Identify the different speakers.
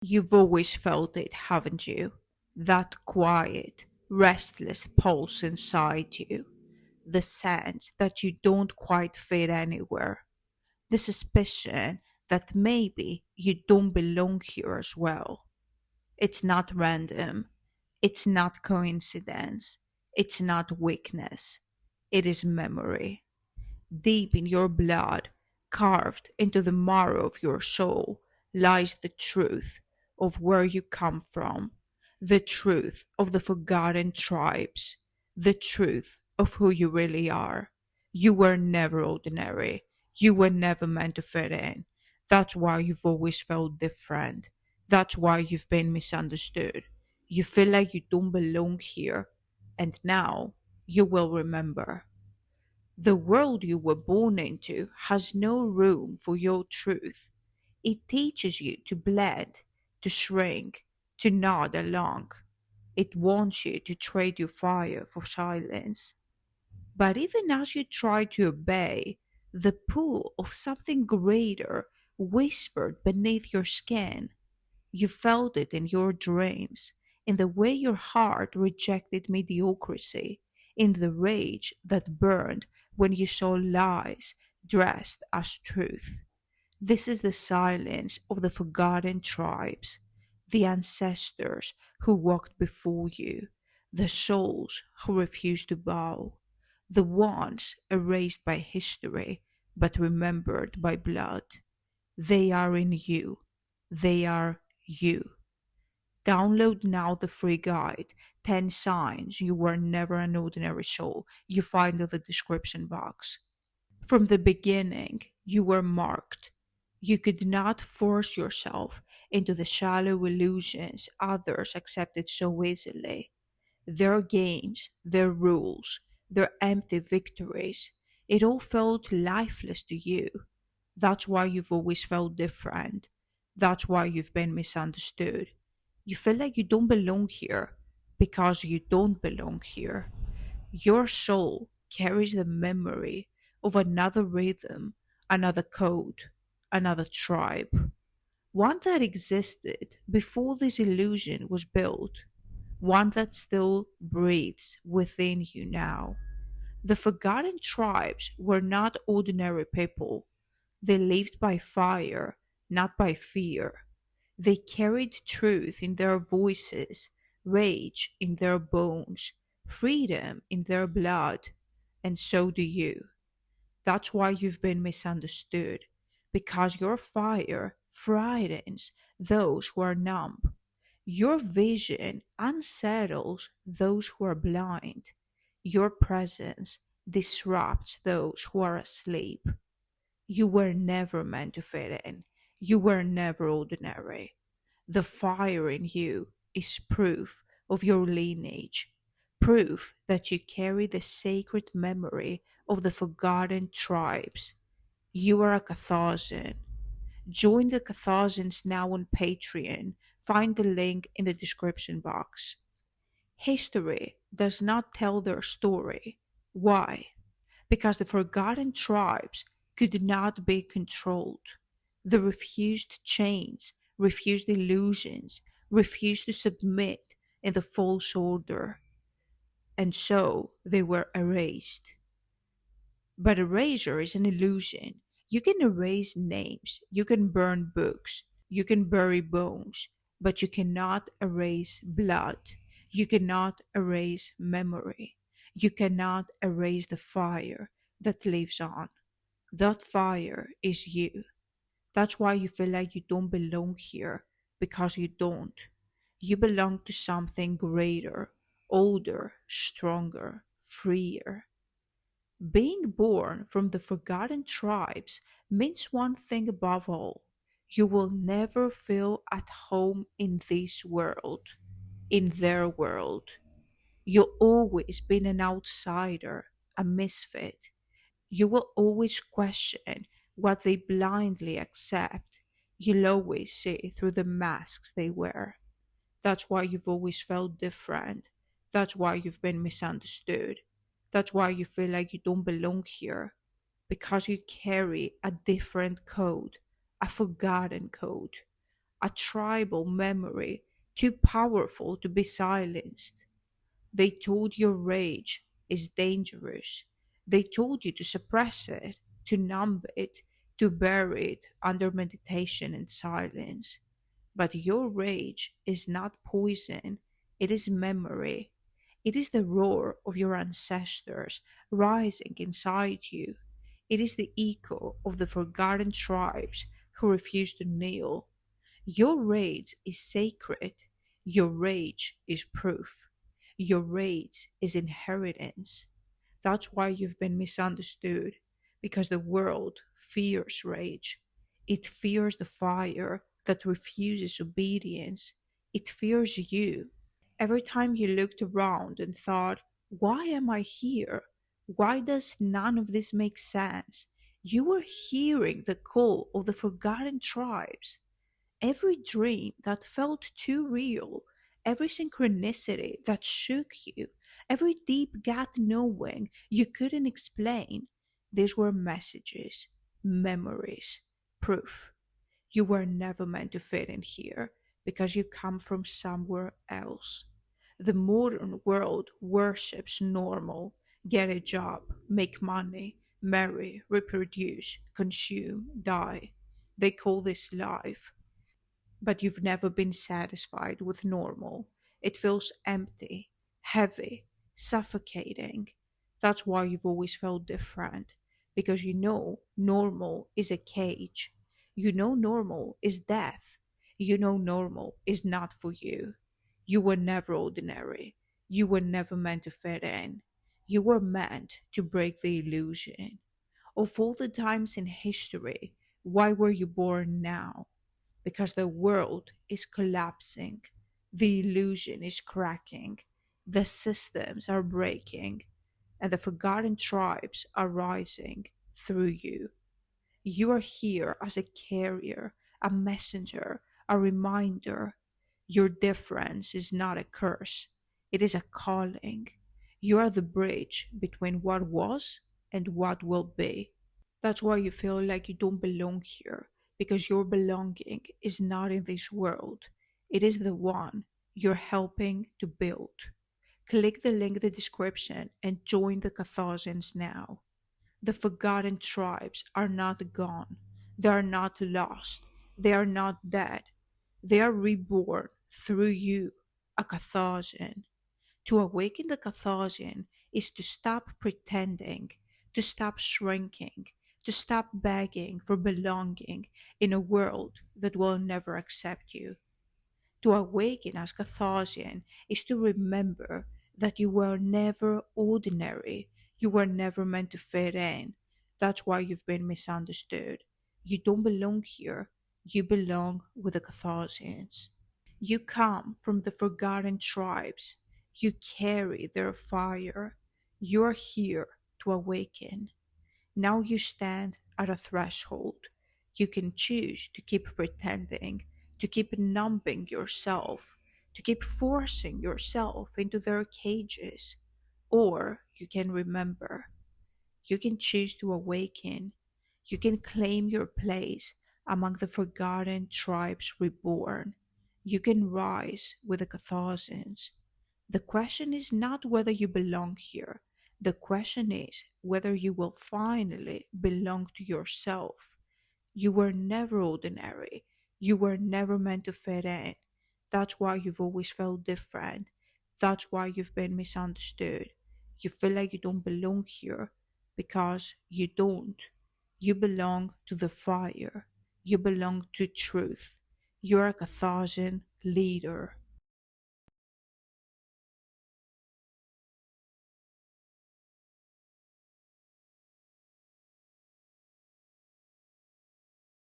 Speaker 1: You've always felt it, haven't you? That quiet, restless pulse inside you. The sense that you don't quite fit anywhere. The suspicion that maybe you don't belong here as well. It's not random. It's not coincidence. It's not weakness. It is memory. Deep in your blood, carved into the marrow of your soul, lies the truth of where you come from, the truth of the forgotten tribes, the truth of who you really are. You were never ordinary. You were never meant to fit in. That's why you've always felt different. That's why you've been misunderstood. You feel like you don't belong here. And now you will remember. The world you were born into has no room for your truth. It teaches you to blend, to shrink, to nod along. It wants you to trade your fire for silence. But even as you try to obey, the pull of something greater whispered beneath your skin. You felt it in your dreams, in the way your heart rejected mediocrity, in the rage that burned when you saw lies dressed as truth. This is the silence of the forgotten tribes, the ancestors who walked before you, the souls who refused to bow, the ones erased by history but remembered by blood. They are in you. They are you. Download now the free guide, 10 Signs You Were Never an Ordinary Soul, you find in the description box. From the beginning, you were marked. You could not force yourself into the shallow illusions others accepted so easily. Their games, their rules, their empty victories, it all felt lifeless to you. That's why you've always felt different. That's why you've been misunderstood. You feel like you don't belong here because you don't belong here. Your soul carries the memory of another rhythm, another code, another tribe, one that existed before this illusion was built, one that still breathes within you now. The forgotten tribes were not ordinary people. They lived by fire, not by fear. They carried truth in their voices, rage in their bones, freedom in their blood, and so do you. That's why you've been misunderstood, because your fire frightens those who are numb. Your vision unsettles those who are blind. Your presence disrupts those who are asleep. You were never meant to fit in. You were never ordinary. The fire in you is proof of your lineage, proof that you carry the sacred memory of the forgotten tribes. You are a Catharsian. Join the Catharsians now on Patreon. Find the link in the description box. History does not tell their story. Why? Because the forgotten tribes could not be controlled. They refused chains, refused illusions, refused to submit in the false order, and so they were erased. But erasure is an illusion. You can erase names, you can burn books, you can bury bones, but you cannot erase blood. You cannot erase memory. You cannot erase the fire that lives on. That fire is you. That's why you feel like you don't belong here, because you don't. You belong to something greater, older, stronger, freer. Being born from the forgotten tribes means one thing above all: you will never feel at home in this world, in their world. You'll always be an outsider, a misfit. You will always question what they blindly accept. You'll always see through the masks they wear. That's why you've always felt different. That's why you've been misunderstood. That's why you feel like you don't belong here. Because you carry a different code, a forgotten code, a tribal memory too powerful to be silenced. They told your rage is dangerous. They told you to suppress it, to numb it, to bury it under meditation and silence. But your rage is not poison, it is memory. It is the roar of your ancestors rising inside you. It is the echo of the forgotten tribes who refused to kneel. Your rage is sacred. Your rage is proof. Your rage is inheritance. That's why you've been misunderstood, because the world fears rage. It fears the fire that refuses obedience. It fears you. Every time you looked around and thought, why am I here? Why does none of this make sense? You were hearing the call of the forgotten tribes. Every dream that felt too real, every synchronicity that shook you, every deep gut knowing you couldn't explain, these were messages, memories, proof. You were never meant to fit in here because you come from somewhere else. The modern world worships normal: get a job, make money, marry, reproduce, consume, die. They call this life. But you've never been satisfied with normal. It feels empty, heavy, suffocating. That's why you've always felt different. Because you know normal is a cage. You know normal is death. You know normal is not for you. You were never ordinary. You were never meant to fit in. You were meant to break the illusion. Of all the times in history, why were you born now? Because the world is collapsing, the illusion is cracking, the systems are breaking, and the forgotten tribes are rising through you. You are here as a carrier, a messenger, a reminder. Your difference is not a curse, it is a calling. You are the bridge between what was and what will be. That's why you feel like you don't belong here, because your belonging is not in this world. It is the one you're helping to build. Click the link in the description and join the Catharsians now. The forgotten tribes are not gone. They are not lost. They are not dead. They are reborn through you, a Catharsian. To awaken the Catharsian is to stop pretending, to stop shrinking, to stop begging for belonging in a world that will never accept you. To awaken as Catharsian is to remember that you were never ordinary, you were never meant to fit in. That's why you've been misunderstood. You don't belong here, you belong with the Catharsians. You come from the forgotten tribes. You carry their fire. You are here to awaken. Now you stand at a threshold. You can choose to keep pretending, to keep numbing yourself, to keep forcing yourself into their cages. Or you can remember. You can choose to awaken. You can claim your place among the forgotten tribes reborn. You can rise with the Catharsians. The question is not whether you belong here. The question is whether you will finally belong to yourself. You were never ordinary. You were never meant to fit in. That's why you've always felt different. That's why you've been misunderstood. You feel like you don't belong here because you don't. You belong to the fire. You belong to truth. You're a Catharsian leader.